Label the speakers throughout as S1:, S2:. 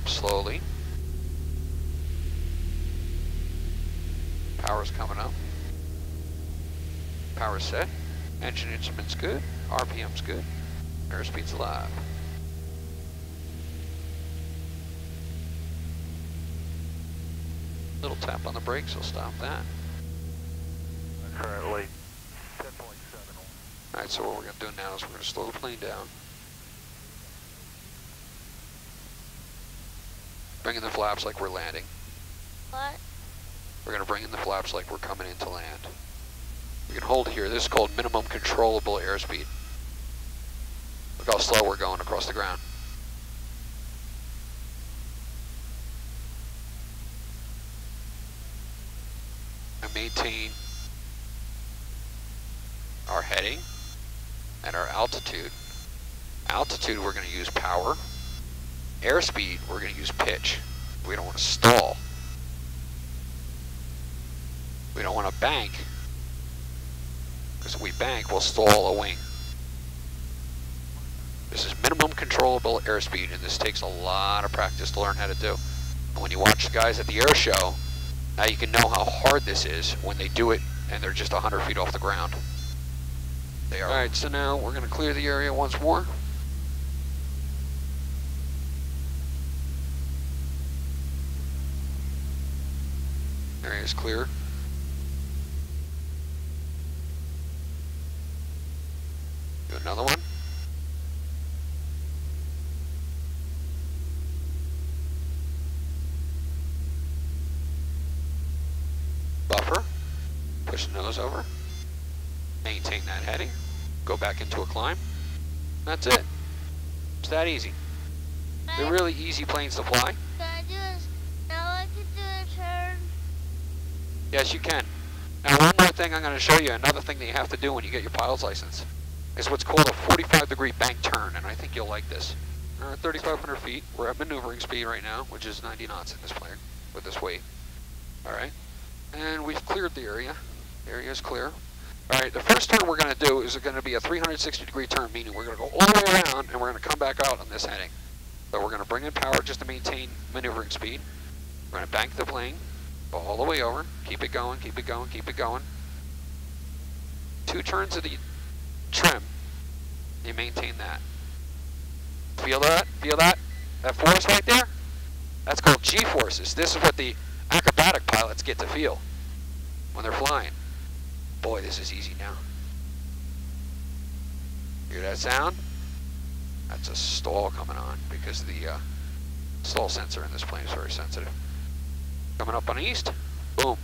S1: up slowly. Power's coming up. Power set. Engine instrument's good. RPM's good. Airspeed's alive. Little tap on the brakes will stop that.
S2: Currently 10.7.
S1: Alright, so what we're going to do now is we're going to slow the plane down. Bring in the flaps like we're landing.
S3: What?
S1: We're going to bring in the flaps like we're coming in to land. We can hold here. This is called minimum controllable airspeed. Look how slow we're going across the ground. And maintain our heading and our altitude. Altitude, we're going to use power. Airspeed, we're going to use pitch. We don't want to stall. We don't want to bank, because if we bank, we'll stall a wing. This is minimum controllable airspeed, and this takes a lot of practice to learn how to do. And when you watch the guys at the air show, now you can know how hard this is when they do it and they're just 100 feet off the ground. They are. All right, so now we're going to clear the area once more. Area is clear. Do another one. Buffer. Push the nose over. Maintain that heading. Go back into a climb. That's it. It's that easy. They're really easy planes to fly.
S3: Can I do this? Now I can do a turn.
S1: Yes, you can. Now, one more thing I'm going to show you, another thing that you have to do when you get your pilot's license, is what's called a 45-degree bank turn, and I think you'll like this. 3,500 feet. We're at maneuvering speed right now, which is 90 knots in this plane with this weight. All right. And we've cleared the area. The area is clear. All right, the first turn we're going to do is going to be a 360-degree turn, meaning we're going to go all the way around, and we're going to come back out on this heading. So we're going to bring in power just to maintain maneuvering speed. We're going to bank the plane, go all the way over, keep it going, keep it going, keep it going. 2 turns of the trim, you maintain that. Feel that? Feel that? That force right there? That's called G-forces. This is what the acrobatic pilots get to feel when they're flying. Boy, this is easy now. Hear that sound? That's a stall coming on because the stall sensor in this plane is very sensitive. Coming up on east, boom.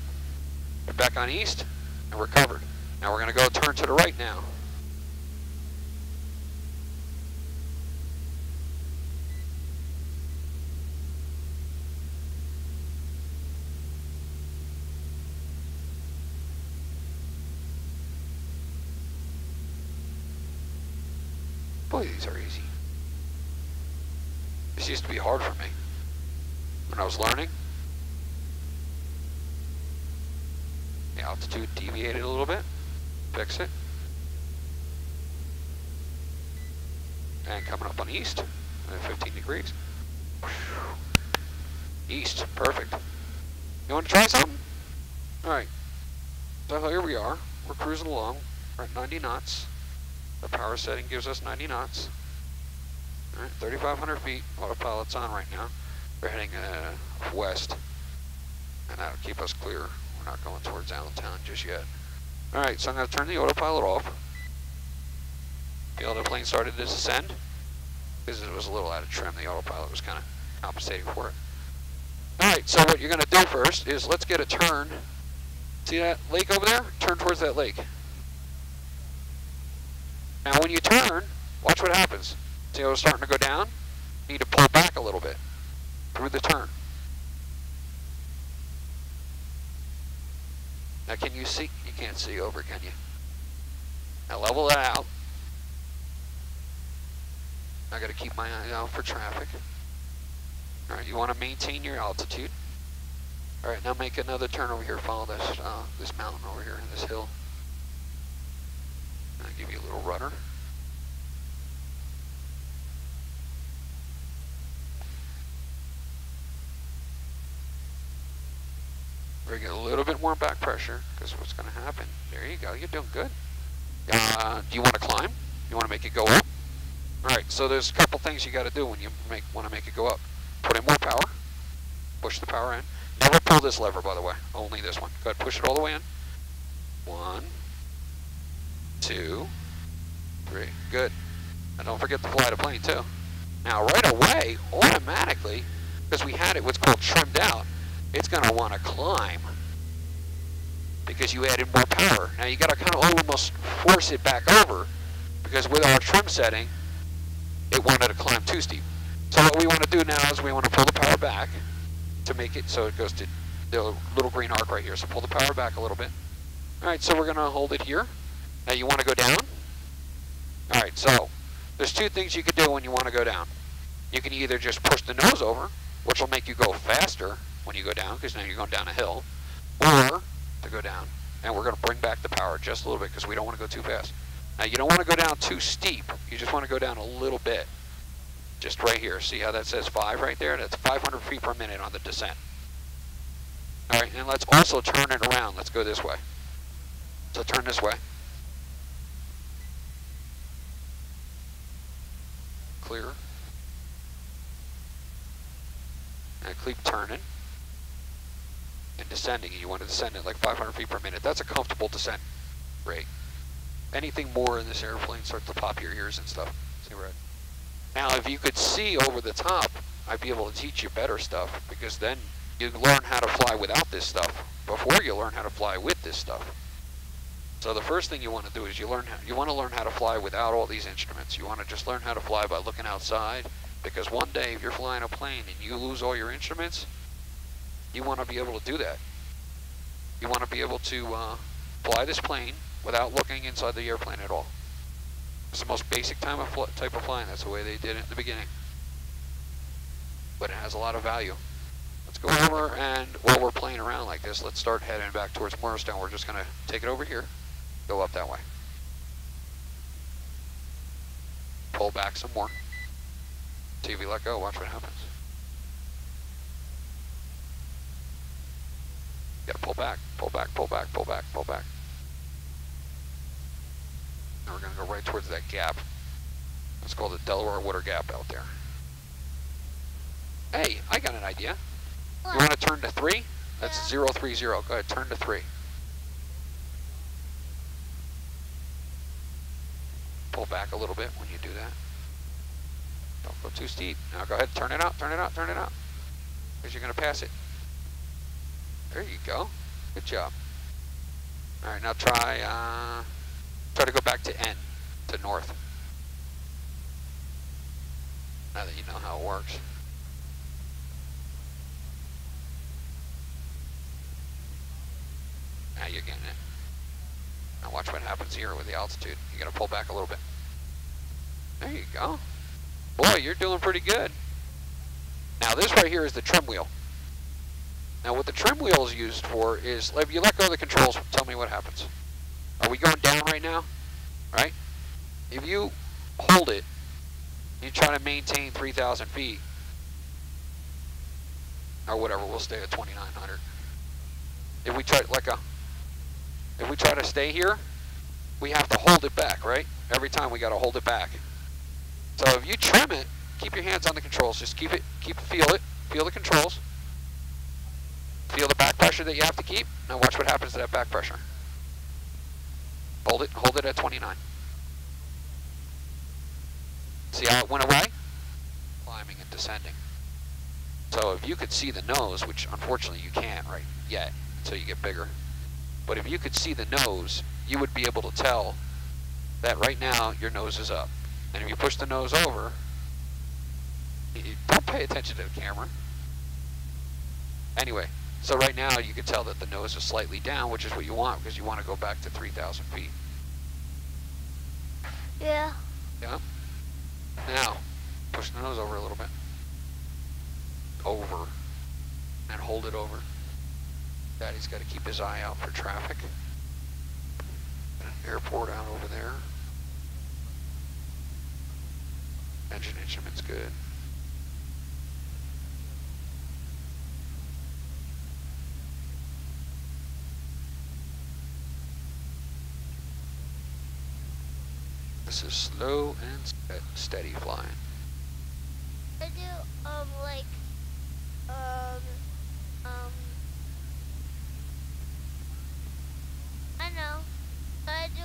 S1: We're back on east, and we're covered. Now we're going to go turn to the right now. Boy, these are easy. This used to be hard for me when I was learning. The altitude deviated a little bit. Fix it. And coming up on east, 15 degrees. East, perfect. You want to try something? All right. So here we are. We're cruising along. We're at 90 knots. The power setting gives us 90 knots. All right, 3,500 feet. Autopilot's on right now. We're heading west, and that'll keep us clear. We're not going towards Allentown just yet. All right, so I'm going to turn the autopilot off. Feel the plane started to descend. Because it was a little out of trim, the autopilot was kind of compensating for it. All right, so what you're going to do first is let's get a turn. See that lake over there? Turn towards that lake. Now when you turn, watch what happens. See how it's starting to go down? You need to pull back a little bit through the turn. Now can you see? You can't see over, can you? Now level that out. I got to keep my eye out for traffic. All right, you want to maintain your altitude. All right, now make another turn over here. Follow this this mountain over here, this hill. I'll give you a little rudder. more back pressure, because what's going to happen? There you go. You're doing good. Do you want to climb? You want to make it go up? All right. So there's a couple things you got to do when you want to make it go up. Put in more power. Push the power in. Never pull this lever, by the way. Only this one. Go ahead. Push it all the way in. 1, 2, 3. Good. And don't forget to fly the plane too. Now right away, automatically, because we had it what's called trimmed out, it's going to want to climb because you added more power. Now you got to kind of almost force it back over because with our trim setting, it wanted to climb too steep. So what we want to do now is we want to pull the power back to make it so it goes to the little green arc right here. So pull the power back a little bit. All right, so we're going to hold it here. Now you want to go down. All right, so there's two things you could do when you want to go down. You can either just push the nose over, which will make you go faster when you go down, because now you're going down a hill, or to go down. And we're going to bring back the power just a little bit because we don't want to go too fast. Now you don't want to go down too steep. You just want to go down a little bit. Just right here. See how that says 5 right there? That's 500 feet per minute on the descent. All right, and let's also turn it around. Let's go this way. So turn this way. Clear. And keep turning and descending. You want to descend at like 500 feet per minute. That's a comfortable descent rate. Anything more in this airplane starts to pop your ears and stuff. See red. Now, if you could see over the top, I'd be able to teach you better stuff because then you learn how to fly without this stuff before you learn how to fly with this stuff. So the first thing you want to do is you want to learn how to fly without all these instruments. You want to just learn how to fly by looking outside, because one day if you're flying a plane and you lose all your instruments, you want to be able to do that. You want to be able to fly this plane without looking inside the airplane at all. It's the most basic type of flying. That's the way they did it in the beginning. But it has a lot of value. Let's go over, and while we're playing around like this, let's start heading back towards Morristown. We're just going to take it over here, go up that way. Pull back some more. See if we let go, watch what happens. You gotta pull back, pull back, pull back, pull back, pull back. Now we're gonna go right towards that gap. It's called the Delaware Water Gap out there. Hey, I got an idea. You wanna turn to 3? That's 030, go ahead, turn to 3. Pull back a little bit when you do that. Don't go too steep. Now go ahead, turn it out, turn it out, turn it out. Because you're going to pass it. There you go. Good job. All right, now try to go back to N, to north. Now that you know how it works. Now you're getting it. Now watch what happens here with the altitude. You got to pull back a little bit. There you go. Boy, you're doing pretty good. Now this right here is the trim wheel. Now what the trim wheel is used for is, if you let go of the controls, tell me what happens. Are we going down right now? Right? If you hold it, you try to maintain 3,000 feet, or whatever, we'll stay at 2,900. If we try to stay here, we have to hold it back, right? Every time we got to hold it back. So if you trim it, keep your hands on the controls. Just feel the controls. Feel the back pressure that you have to keep. Now watch what happens to that back pressure. Hold it at 29. See how it went away? Climbing and descending. So if you could see the nose, which unfortunately you can't right yet until you get bigger, but if you could see the nose, you would be able to tell that right now your nose is up. And if you push the nose over, don't pay attention to the camera. Anyway, so right now you can tell that the nose is slightly down, which is what you want because you want to go back to 3,000 feet.
S3: Yeah.
S1: Yeah? Now, push the nose over a little bit. Over. And hold it over. Daddy's got to keep his eye out for traffic. An airport out over there. Engine instrument's good. This is slow and steady flying.
S3: I do, like, I know. I do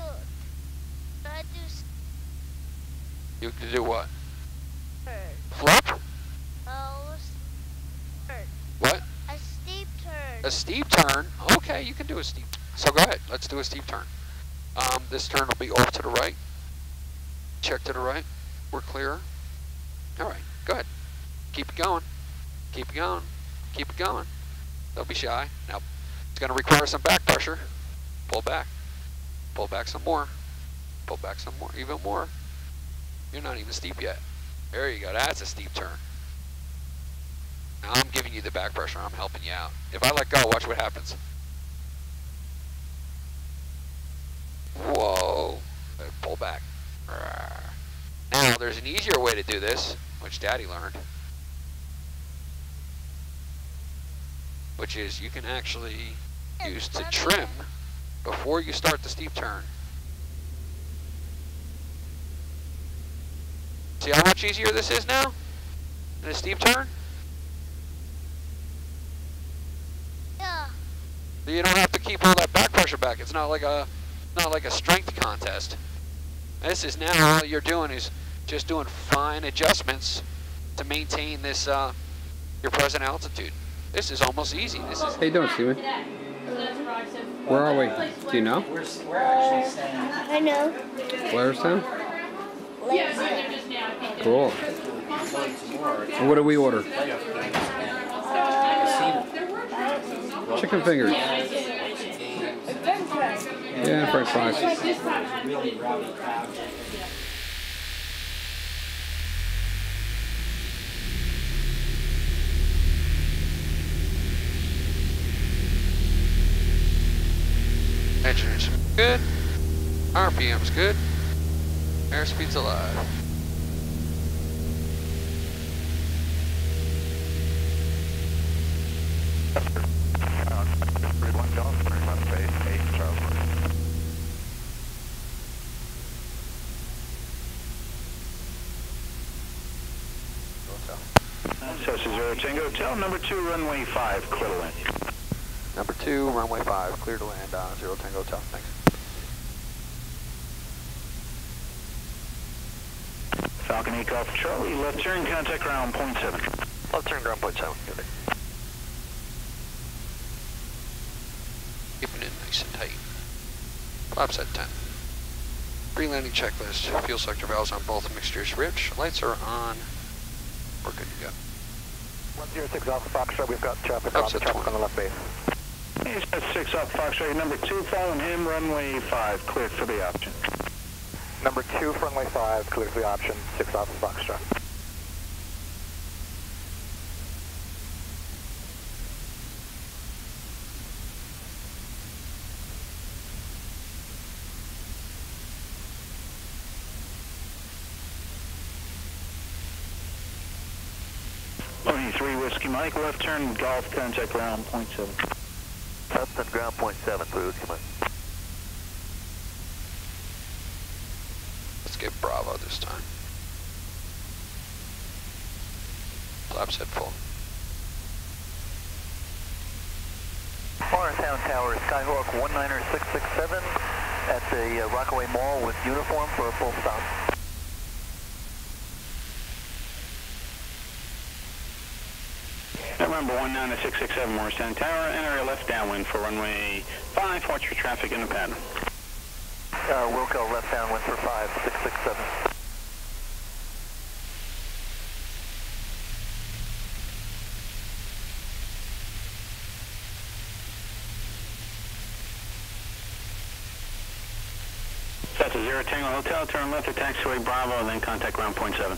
S1: You can do what?
S3: turn.
S1: Flip?
S3: Oh, turn.
S1: What?
S3: A steep turn.
S1: A steep turn? Okay, you can do a steep. So go ahead, let's do a steep turn. This turn will be off to the right. Check to the right. We're clear. All right, go ahead. Keep it going. Keep it going. Keep it going. Don't be shy. Now, it's going to require some back pressure. Pull back. Pull back some more. Pull back some more. Even more. You're not even steep yet. There you go. That's a steep turn. Now I'm giving you the back pressure. I'm helping you out. If I let go, watch what happens. Whoa. Pull back. Now, there's an easier way to do this, which Daddy learned, which is you can actually use to trim before you start the steep turn. See how much easier this is now in a steep turn?
S3: Yeah.
S1: So you don't have to keep all that back pressure back. It's not like a strength contest. This is now all you're doing is just doing fine adjustments to maintain this your present altitude. This is almost easy. This is.
S2: How you doing, Steven? Where are we? Do you know?
S4: We're actually staying
S3: I know.
S2: Blairstown?
S3: Lazy.
S2: Cool. And what do we order? Chicken fingers. Yeah, french fries.
S4: really rowdy crowd.
S1: Engine's good. RPM's good. Airspeed's alive.
S5: Cirrus Tango Hotel, number 2, runway 5, clear to land.
S1: Number 2, runway 5, clear to land on 0 Tango Hotel. Thanks.
S5: Falcon Takeoff Charlie, left turn, contact ground, 0.7.
S1: Left turn, ground 0.7. Good. Keeping it nice and tight. Flaps at 10. Pre-landing checklist. Fuel selector valves on both mixtures rich. Lights are on. We're good to go.
S6: 106 Alpha Foxtrot, we've got traffic
S1: Flaps at
S6: on
S1: 20.
S6: the left base.
S5: He's got 6 off Foxtrot, number 2, following him, runway 5, cleared for the option.
S6: Number 2, runway 5, clear for the option, 6 Alpha Foxtrot.
S5: Loading 3 Whiskey Mike, left turn, golf, contact ground, 0.7.
S6: Left turn, ground 0.7, 3 Whiskey Mike.
S1: Let's get Bravo this time. Flaps at full.
S6: Orange County Tower, Skyhawk 19667 at the Rockaway Mall with uniform for a full stop.
S5: November 19667, Morristown Tower, enter left downwind for runway 5, watch your traffic in the pattern.
S6: Wilco left downwind for 5667.
S5: That's a 0 Tango Hotel, turn left at taxiway Bravo, then contact ground 0.7.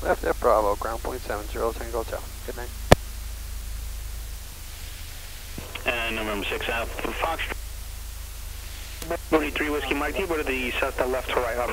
S1: Left at Bravo, ground 0.7, 0 Tango Hotel. Good night.
S5: And November 6 Alpha Fox. 43 Whiskey Mike, do you go to the south, left to right on